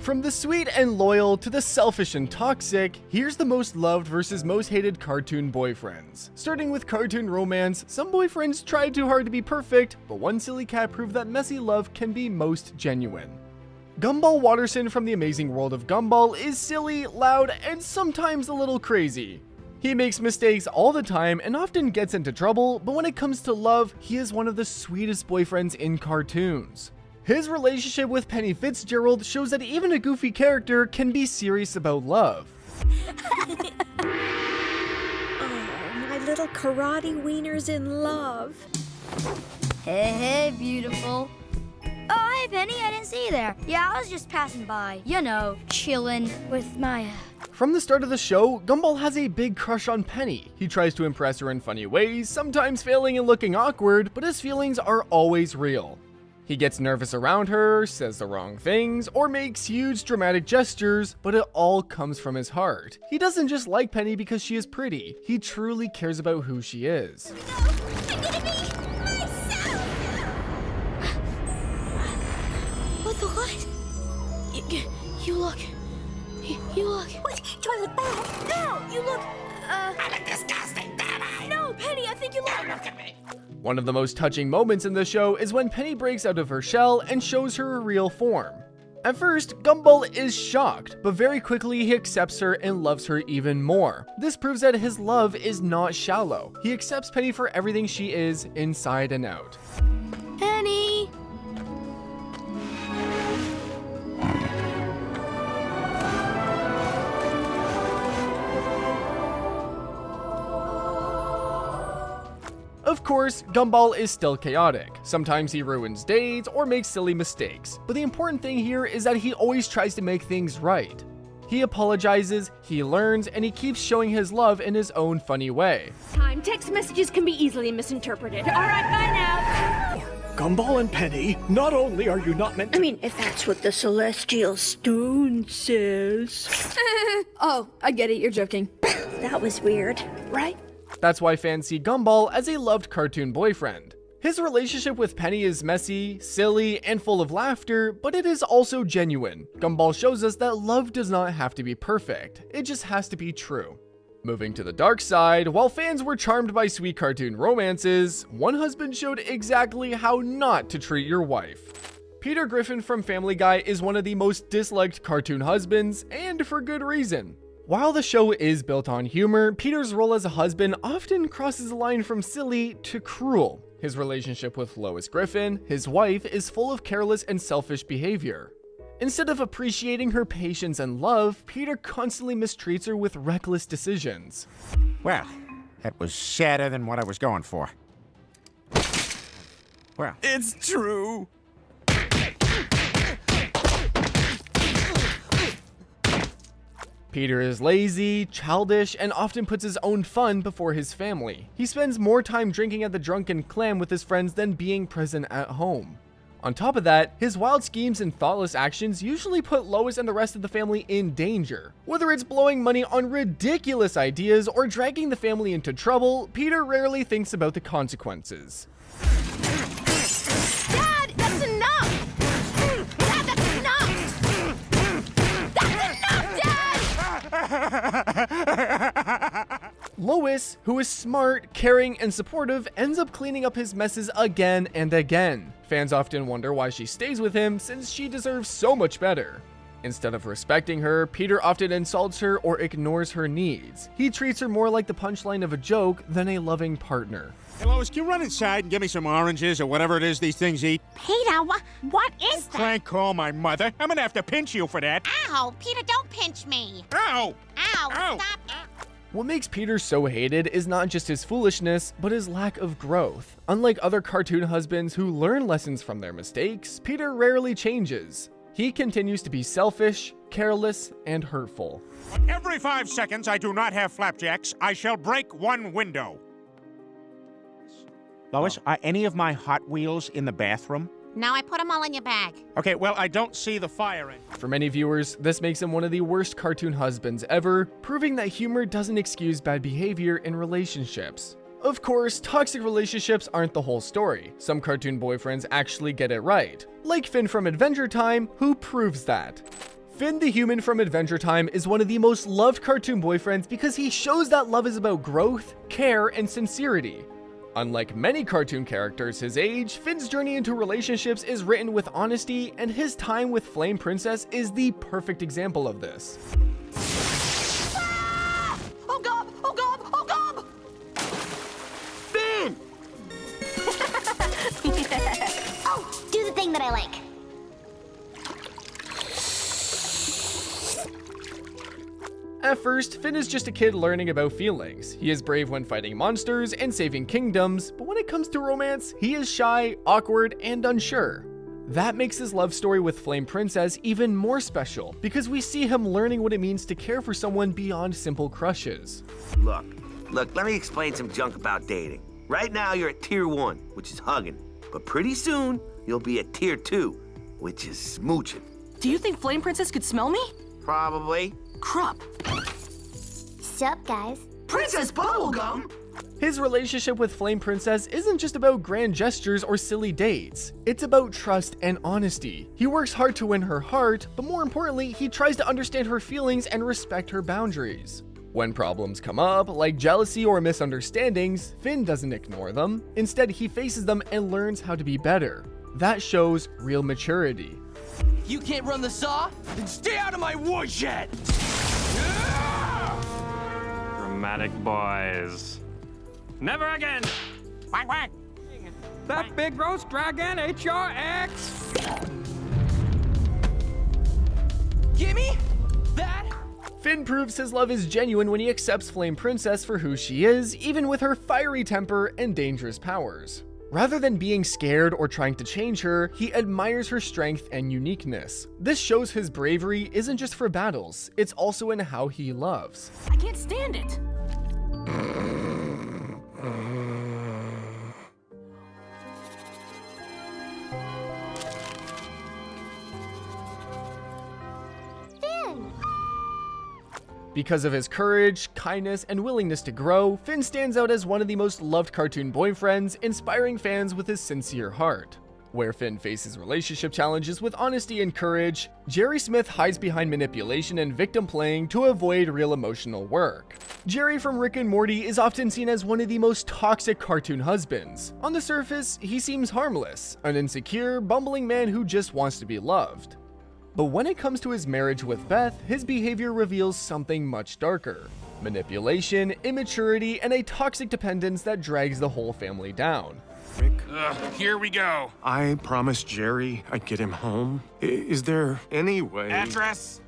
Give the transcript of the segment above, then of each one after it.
From the sweet and loyal to the selfish and toxic, here's the most loved versus most hated cartoon boyfriends. Starting with cartoon romance, some boyfriends try too hard to be perfect, but one silly cat proved that messy love can be most genuine. Gumball Watterson from the amazing world of Gumball is silly, loud, and sometimes a little crazy. He makes mistakes all the time and often gets into trouble, but when it comes to love, he is one of the sweetest boyfriends in cartoons. His relationship with Penny Fitzgerald shows that even a goofy character can be serious about love. Oh, my little karate wiener's in love. Hey, beautiful. Oh, hey, Penny, I didn't see you there. Yeah, I was just passing by. You know, chilling with my... From the start of the show, Gumball has a big crush on Penny. He tries to impress her in funny ways, sometimes failing and looking awkward, but his feelings are always real. He gets nervous around her, says the wrong things, or makes huge dramatic gestures, but it all comes from his heart. He doesn't just like Penny because she is pretty, he truly cares about who she is. I'm gonna be myself! What? You look... What? Do I look bad? No, you look... I'm a disgusting baby! No, Penny, I think you look... Don't look at me! One of the most touching moments in the show is when Penny breaks out of her shell and shows her real form. At first, Gumball is shocked, but very quickly he accepts her and loves her even more. This proves that his love is not shallow. He accepts Penny for everything she is, inside and out. Penny! Of course, Gumball is still chaotic. Sometimes he ruins dates or makes silly mistakes, but the important thing here is that he always tries to make things right. He apologizes, he learns, and he keeps showing his love in his own funny way. Text messages can be easily misinterpreted. All right, bye now. Gumball and Penny, not only are you not meant to— I mean, if that's what the Celestial Stone says. Oh, I get it, you're joking. That was weird, right? That's why fans see Gumball as a loved cartoon boyfriend. His relationship with Penny is messy, silly, and full of laughter, but it is also genuine. Gumball shows us that love does not have to be perfect, it just has to be true. Moving to the dark side, while fans were charmed by sweet cartoon romances, one husband showed exactly how not to treat your wife. Peter Griffin from Family Guy is one of the most disliked cartoon husbands, and for good reason. While the show is built on humor, Peter's role as a husband often crosses the line from silly to cruel. His relationship with Lois Griffin, his wife, is full of careless and selfish behavior. Instead of appreciating her patience and love, Peter constantly mistreats her with reckless decisions. Well, that was sadder than what I was going for. Well, It's true! Peter is lazy, childish, and often puts his own fun before his family. He spends more time drinking at the Drunken Clam with his friends than being present at home. On top of that, his wild schemes and thoughtless actions usually put Lois and the rest of the family in danger. Whether it's blowing money on ridiculous ideas or dragging the family into trouble, Peter rarely thinks about the consequences. Dad, that's enough! Dad, that's enough! That's enough, Dad! Lois, who is smart, caring, and supportive, ends up cleaning up his messes again and again. Fans often wonder why she stays with him, since she deserves so much better. Instead of respecting her, Peter often insults her or ignores her needs. He treats her more like the punchline of a joke than a loving partner. Hey, Lois, can you run inside and give me some oranges or whatever it is these things eat? Peter, what is that? Frank, call my mother. I'm gonna have to pinch you for that. Ow, Peter, don't pinch me. Ow! Ow, Ow. stop. What makes Peter so hated is not just his foolishness, but his lack of growth. Unlike other cartoon husbands who learn lessons from their mistakes, Peter rarely changes. He continues to be selfish, careless, and hurtful. Every 5 seconds I do not have flapjacks, I shall break one window. Lois, are any of my Hot Wheels in the bathroom? No, I put them all in your bag. Okay, well, I don't see the fire engine. For many viewers, this makes him one of the worst cartoon husbands ever, proving that humor doesn't excuse bad behavior in relationships. Of course, toxic relationships aren't the whole story. Some cartoon boyfriends actually get it right, like Finn from Adventure Time, who proves that. Finn the human from Adventure Time is one of the most loved cartoon boyfriends because he shows that love is about growth, care, and sincerity. Unlike many cartoon characters his age, Finn's journey into relationships is written with honesty, and his time with Flame Princess is the perfect example of this. Oh gob! Oh gob! Oh gob! Finn! Oh, do the thing that I like. At first, Finn is just a kid learning about feelings. He is brave when fighting monsters and saving kingdoms, but when it comes to romance, he is shy, awkward, and unsure. That makes his love story with Flame Princess even more special, because we see him learning what it means to care for someone beyond simple crushes. Look, let me explain some junk about dating. Right now, you're at tier 1, which is hugging. But pretty soon, you'll be at tier 2, which is smooching. Do you think Flame Princess could smell me? Probably. Crap. Sup, guys? Princess Bubblegum? His relationship with Flame Princess isn't just about grand gestures or silly dates. It's about trust and honesty. He works hard to win her heart, but more importantly, he tries to understand her feelings and respect her boundaries. When problems come up, like jealousy or misunderstandings, Finn doesn't ignore them. Instead, he faces them and learns how to be better. That shows real maturity. You can't run the saw? Then stay out of my woodshed! Dramatic boys. Never again! Quack, quack. That big roast dragon HRX! Gimme that! Finn proves his love is genuine when he accepts Flame Princess for who she is, even with her fiery temper and dangerous powers. Rather than being scared or trying to change her, he admires her strength and uniqueness. This shows his bravery isn't just for battles, it's also in how he loves. I can't stand it! Finn! Because of his courage, kindness, and willingness to grow, Finn stands out as one of the most loved cartoon boyfriends, inspiring fans with his sincere heart. Where Finn faces relationship challenges with honesty and courage, Jerry Smith hides behind manipulation and victim playing to avoid real emotional work. Jerry from Rick and Morty is often seen as one of the most toxic cartoon husbands. On the surface, he seems harmless, an insecure, bumbling man who just wants to be loved. But when it comes to his marriage with Beth, his behavior reveals something much darker. Manipulation, immaturity, and a toxic dependence that drags the whole family down. Rick, Here we go. I promised Jerry I'd get him home. Is there any way... Address?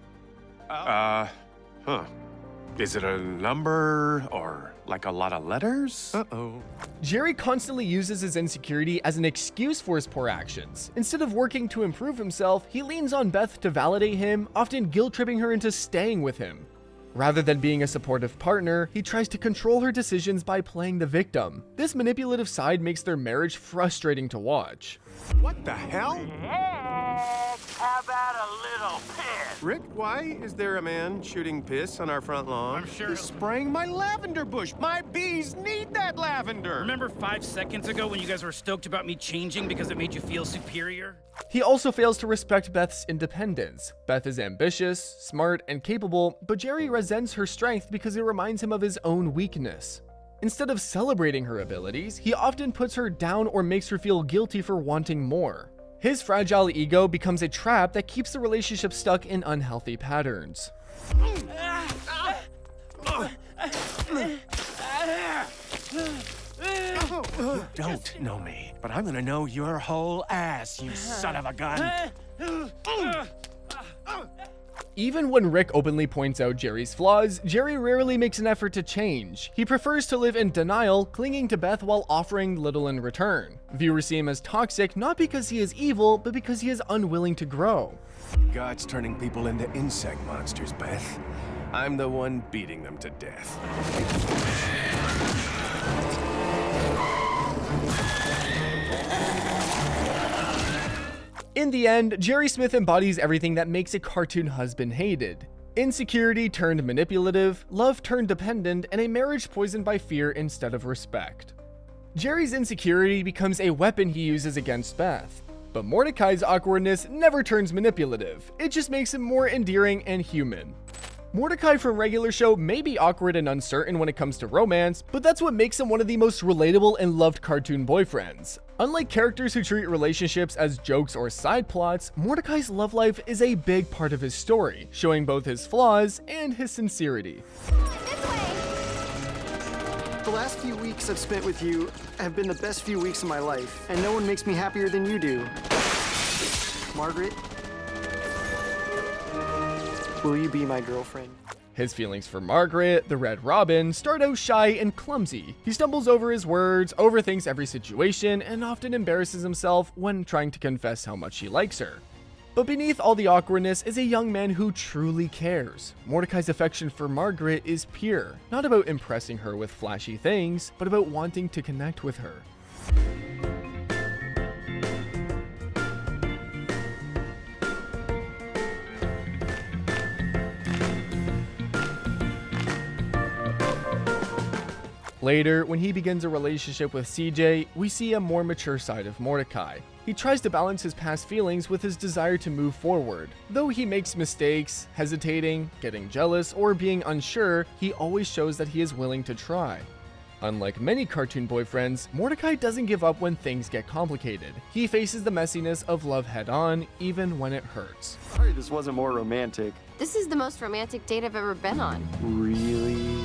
Is it a number or like a lot of letters? Uh-oh. Jerry constantly uses his insecurity as an excuse for his poor actions. Instead of working to improve himself, he leans on Beth to validate him, often guilt-tripping her into staying with him. Rather than being a supportive partner, he tries to control her decisions by playing the victim. This manipulative side makes their marriage frustrating to watch. What the hell? How about a little piss? Rick, why is there a man shooting piss on our front lawn? I'm sure He's spraying my lavender bush. My bees need that lavender. Remember 5 seconds ago when you guys were stoked about me changing because it made you feel superior? He also fails to respect Beth's independence. Beth is ambitious, smart, and capable, but Jerry resents her strength because it reminds him of his own weakness. Instead of celebrating her abilities, he often puts her down or makes her feel guilty for wanting more. His fragile ego becomes a trap that keeps the relationship stuck in unhealthy patterns. You don't know me, but I'm gonna know your whole ass, you son of a gun. Even when Rick openly points out Jerry's flaws, Jerry rarely makes an effort to change. He prefers to live in denial, clinging to Beth while offering little in return. Viewers see him as toxic not because he is evil, but because he is unwilling to grow. God's turning people into insect monsters, Beth. I'm the one beating them to death. In the end, Jerry Smith embodies everything that makes a cartoon husband hated. Insecurity turned manipulative, love turned dependent, and a marriage poisoned by fear instead of respect. Jerry's insecurity becomes a weapon he uses against Beth. But Mordecai's awkwardness never turns manipulative, it just makes him more endearing and human. Mordecai from regular show may be awkward and uncertain when it comes to romance, but that's what makes him one of the most relatable and loved cartoon boyfriends. Unlike characters who treat relationships as jokes or side plots, Mordecai's love life is a big part of his story, showing both his flaws and his sincerity. The last few weeks I've spent with you have been the best few weeks of my life, and no one makes me happier than you do. Margaret, will you be my girlfriend? His feelings for Margaret, the Red Robin, start out shy and clumsy. He stumbles over his words, overthinks every situation, and often embarrasses himself when trying to confess how much he likes her. But beneath all the awkwardness is a young man who truly cares. Mordecai's affection for Margaret is pure, not about impressing her with flashy things, but about wanting to connect with her. Later, when he begins a relationship with CJ, we see a more mature side of Mordecai. He tries to balance his past feelings with his desire to move forward. Though he makes mistakes, hesitating, getting jealous, or being unsure, he always shows that he is willing to try. Unlike many cartoon boyfriends, Mordecai doesn't give up when things get complicated. He faces the messiness of love head-on, even when it hurts. Sorry this wasn't more romantic. This is the most romantic date I've ever been on. Really?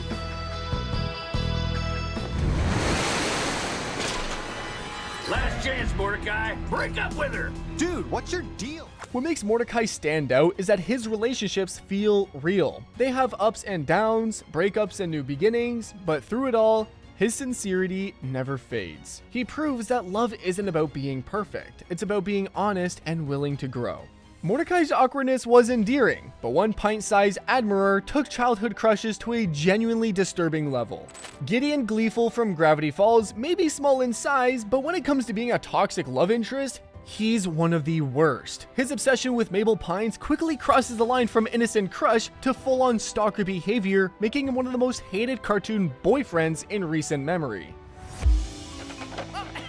Last chance, Mordecai. Break up with her. Dude, what's your deal? What makes Mordecai stand out is that his relationships feel real. They have ups and downs, breakups and new beginnings, but through it all, his sincerity never fades. He proves that love isn't about being perfect, it's about being honest and willing to grow. Mordecai's awkwardness was endearing, but one pint-sized admirer took childhood crushes to a genuinely disturbing level. Gideon Gleeful from Gravity Falls may be small in size, but when it comes to being a toxic love interest, he's one of the worst. His obsession with Mabel Pines quickly crosses the line from innocent crush to full-on stalker behavior, making him one of the most hated cartoon boyfriends in recent memory.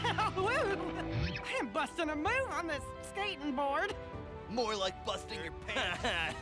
I'm busting a move on this skating board. More like busting your pants.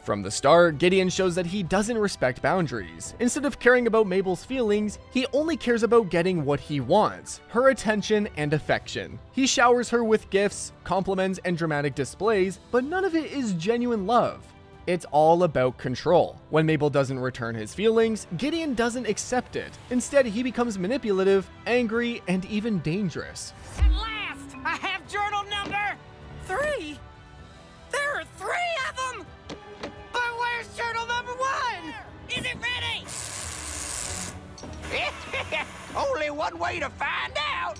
From the start, Gideon shows that he doesn't respect boundaries. Instead of caring about Mabel's feelings, he only cares about getting what he wants, her attention and affection. He showers her with gifts, compliments, and dramatic displays, but none of it is genuine love. It's all about control. When Mabel doesn't return his feelings, Gideon doesn't accept it. Instead, he becomes manipulative, angry, and even dangerous. At last, I have journal number 3. There are 3 of them. But where's journal number 1? Is it ready? Only one way to find out.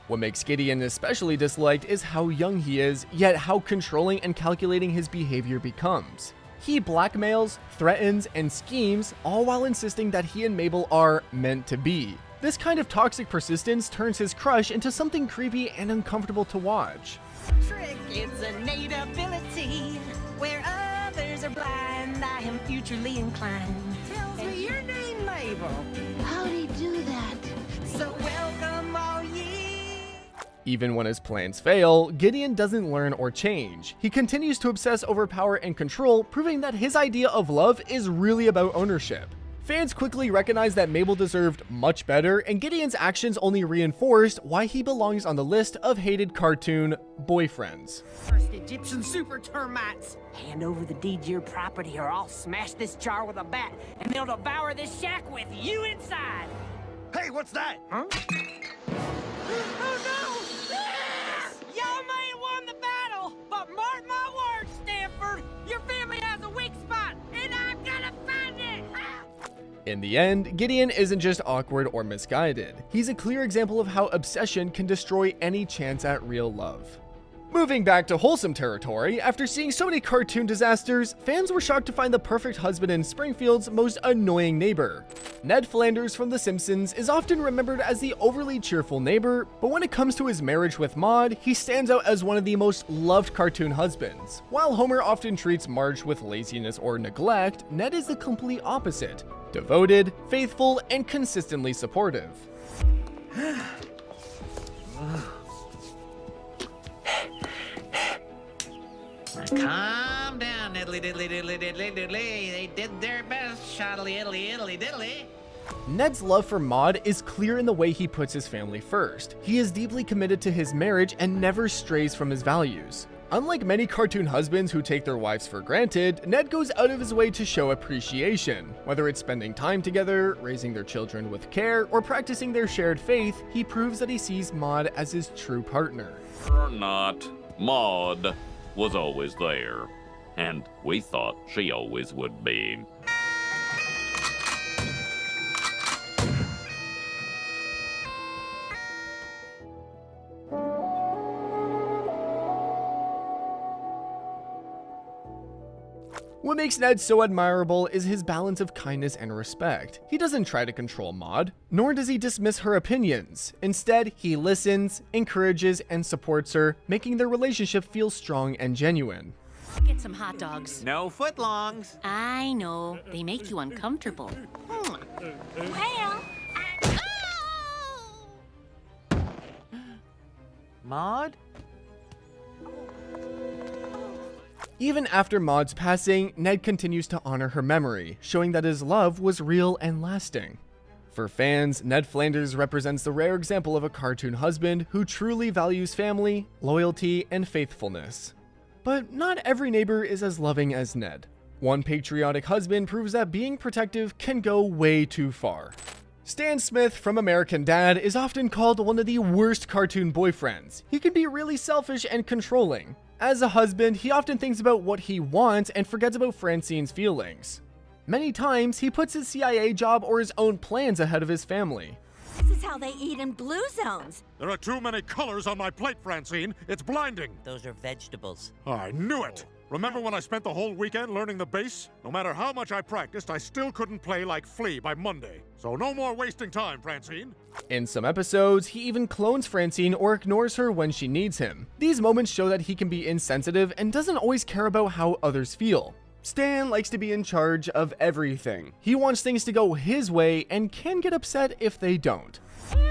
What makes Gideon especially disliked is how young he is, yet how controlling and calculating his behavior becomes. He blackmails, threatens, and schemes, all while insisting that he and Mabel are meant to be. This kind of toxic persistence turns his crush into something creepy and uncomfortable to watch. Trick is an innate ability. Where others are blind, I am futurely inclined. Tells me your name, Mabel. How'd he do that? So welcome all ye. Even when his plans fail, Gideon doesn't learn or change. He continues to obsess over power and control, proving that his idea of love is really about ownership. Fans quickly recognize that Mabel deserved much better, and Gideon's actions only reinforced why he belongs on the list of hated cartoon boyfriends. First Egyptian super termites. Hand over the deed to your property or I'll smash this jar with a bat and they'll devour this shack with you inside. Hey, what's that? Huh? Oh no! Y'all may have won the battle, but mark my words, Stanford, your family has a weak spot, and I'm gonna find it! In the end, Gideon isn't just awkward or misguided. He's a clear example of how obsession can destroy any chance at real love. Moving back to wholesome territory, after seeing so many cartoon disasters, fans were shocked to find the perfect husband in Springfield's most annoying neighbor. Ned Flanders from The Simpsons is often remembered as the overly cheerful neighbor, but when it comes to his marriage with Maude, he stands out as one of the most loved cartoon husbands. While Homer often treats Marge with laziness or neglect, Ned is the complete opposite: devoted, faithful, and consistently supportive. Calm down, diddly diddly diddly diddly diddly. They did their best, shoddly iddly iddly diddly. Ned's love for Maude is clear in the way he puts his family first. He is deeply committed to his marriage and never strays from his values. Unlike many cartoon husbands who take their wives for granted, Ned goes out of his way to show appreciation. Whether it's spending time together, raising their children with care, or practicing their shared faith, he proves that he sees Maude as his true partner. Or not, Maude was always there, and we thought she always would be. What makes Ned so admirable is his balance of kindness and respect. He doesn't try to control Maude, nor does he dismiss her opinions. Instead, he listens, encourages, and supports her, making their relationship feel strong and genuine. Get some hot dogs. No footlongs. I know. They make you uncomfortable. Well, Maude? Even after Maude's passing, Ned continues to honor her memory, showing that his love was real and lasting. For fans, Ned Flanders represents the rare example of a cartoon husband who truly values family, loyalty, and faithfulness. But not every neighbor is as loving as Ned. One patriotic husband proves that being protective can go way too far. Stan Smith from American Dad is often called one of the worst cartoon boyfriends. He can be really selfish and controlling. As a husband, he often thinks about what he wants and forgets about Francine's feelings. Many times, he puts his CIA job or his own plans ahead of his family. This is how they eat in blue zones. There are too many colors on my plate, Francine. It's blinding. Those are vegetables. I knew it. Remember when I spent the whole weekend learning the bass? No matter how much I practiced, I still couldn't play like Flea by Monday. So no more wasting time, Francine. In some episodes, he even clones Francine or ignores her when she needs him. These moments show that he can be insensitive and doesn't always care about how others feel. Stan likes to be in charge of everything. He wants things to go his way and can get upset if they don't.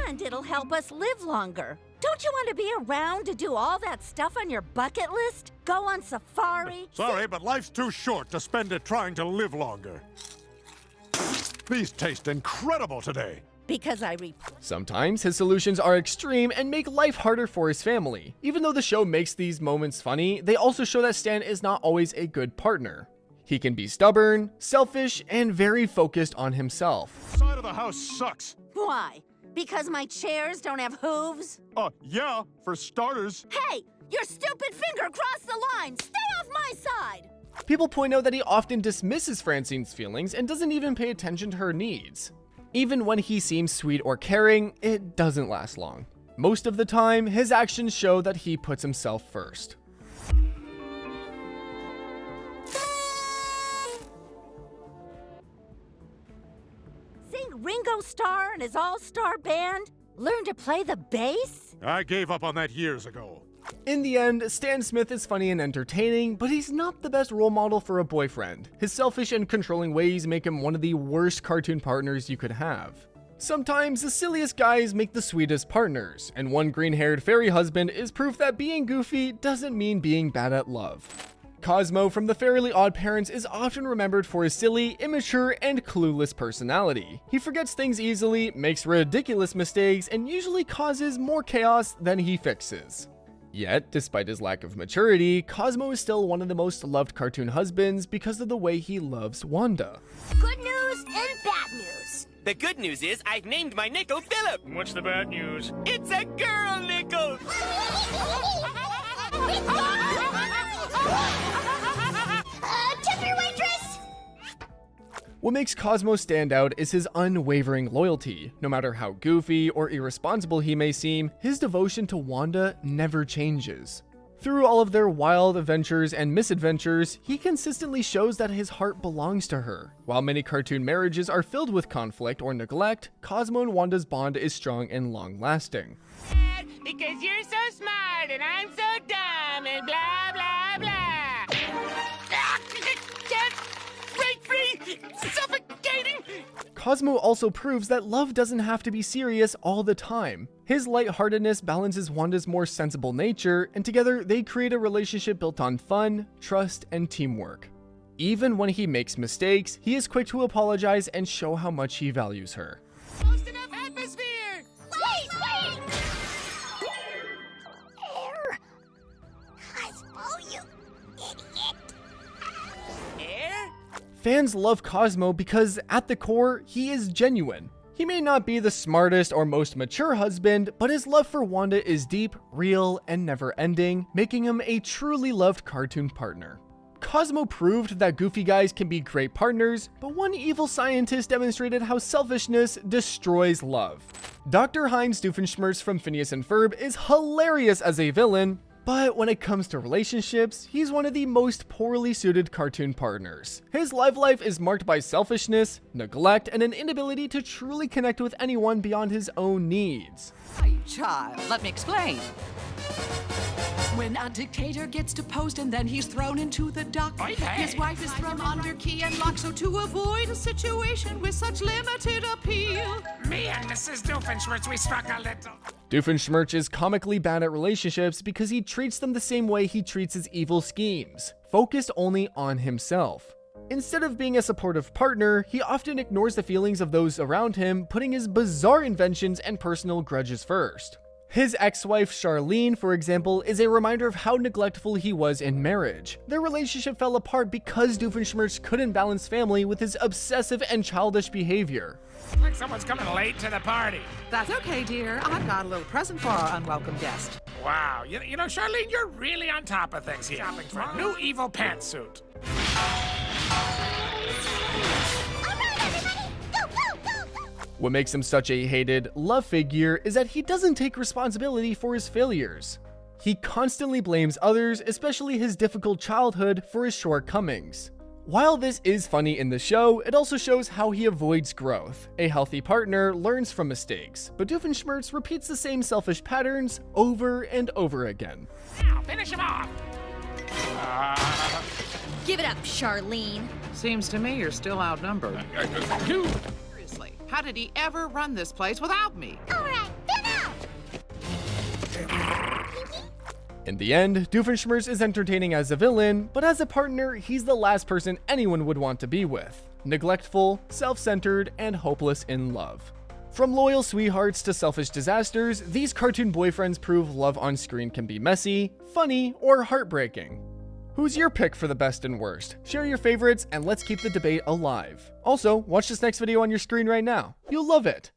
And it'll help us live longer. Don't you want to be around to do all that stuff on your bucket list? Go on safari? Sorry, but life's too short to spend it trying to live longer. These taste incredible today. Because Sometimes his solutions are extreme and make life harder for his family. Even though the show makes these moments funny, they also show that Stan is not always a good partner. He can be stubborn, selfish, and very focused on himself. Side of the house sucks. Why? Because my chairs don't have hooves? Yeah, for starters. Hey, your stupid finger crossed the line! Stay off my side! People point out that he often dismisses Francine's feelings and doesn't even pay attention to her needs. Even when he seems sweet or caring, it doesn't last long. Most of the time, his actions show that he puts himself first. Sing Ringo Starr and his all-star band? Learn to play the bass? I gave up on that years ago. In the end, Stan Smith is funny and entertaining, but he's not the best role model for a boyfriend. His selfish and controlling ways make him one of the worst cartoon partners you could have. Sometimes the silliest guys make the sweetest partners, and one green-haired fairy husband is proof that being goofy doesn't mean being bad at love. Cosmo from The Fairly Odd Parents is often remembered for his silly, immature, and clueless personality. He forgets things easily, makes ridiculous mistakes, and usually causes more chaos than he fixes. Yet, despite his lack of maturity, Cosmo is still one of the most loved cartoon husbands because of the way he loves Wanda. Good news and bad news. The good news is I've named my nickel Philip. What's the bad news? It's a girl nickel. Tip your waitress. What makes Cosmo stand out is his unwavering loyalty. No matter how goofy or irresponsible he may seem, his devotion to Wanda never changes. Through all of their wild adventures and misadventures, he consistently shows that his heart belongs to her. While many cartoon marriages are filled with conflict or neglect, Cosmo and Wanda's bond is strong and long-lasting. Because you're so smart and I'm so dumb and blah, blah, blah. Break free! Suffocating! Cosmo also proves that love doesn't have to be serious all the time. His lightheartedness balances Wanda's more sensible nature, and together they create a relationship built on fun, trust, and teamwork. Even when he makes mistakes, he is quick to apologize and show how much he values her. Close enough atmosphere! Wait! Air! Cosmo, you idiot! Air? Fans love Cosmo because, at the core, he is genuine. He may not be the smartest or most mature husband, but his love for Wanda is deep, real, and never-ending, making him a truly loved cartoon partner. Cosmo proved that goofy guys can be great partners, but one evil scientist demonstrated how selfishness destroys love. Dr. Heinz Doofenshmirtz from Phineas and Ferb is hilarious as a villain, but when it comes to relationships, he's one of the most poorly suited cartoon partners. His love life is marked by selfishness, neglect, and an inability to truly connect with anyone beyond his own needs. Hey, child, let me explain. When a dictator gets deposed and then he's thrown into the dock, his wife is thrown under key and lock. So to avoid a situation with such limited appeal, Me and Mrs. Doofenshmirtz, we struck a little. Doofenshmirtz is comically bad at relationships because he treats them the same way he treats his evil schemes, focused only on himself. Instead of being a supportive partner, he often ignores the feelings of those around him, putting his bizarre inventions and personal grudges first. His ex-wife Charlene, for example, is a reminder of how neglectful he was in marriage. Their relationship fell apart because Doofenshmirtz couldn't balance family with his obsessive and childish behavior. Like someone's coming late to the party. That's okay, dear. I've got a little present for our unwelcome guest. Wow, you know, Charlene, you're really on top of things here. Shopping for a new evil pantsuit. What makes him such a hated love figure is that he doesn't take responsibility for his failures. He constantly blames others, especially his difficult childhood, for his shortcomings. While this is funny in the show, it also shows how he avoids growth. A healthy partner learns from mistakes, but Doofenshmirtz repeats the same selfish patterns over and over again. Now, finish him off! Give it up, Charlene. Seems to me you're still outnumbered. Seriously, how did he ever run this place without me? All right, then out! In the end, Doofenshmirtz is entertaining as a villain, but as a partner, he's the last person anyone would want to be with. Neglectful, self-centered, and hopeless in love. From loyal sweethearts to selfish disasters, these cartoon boyfriends prove love on screen can be messy, funny, or heartbreaking. Who's your pick for the best and worst? Share your favorites and let's keep the debate alive. Also, watch this next video on your screen right now. You'll love it.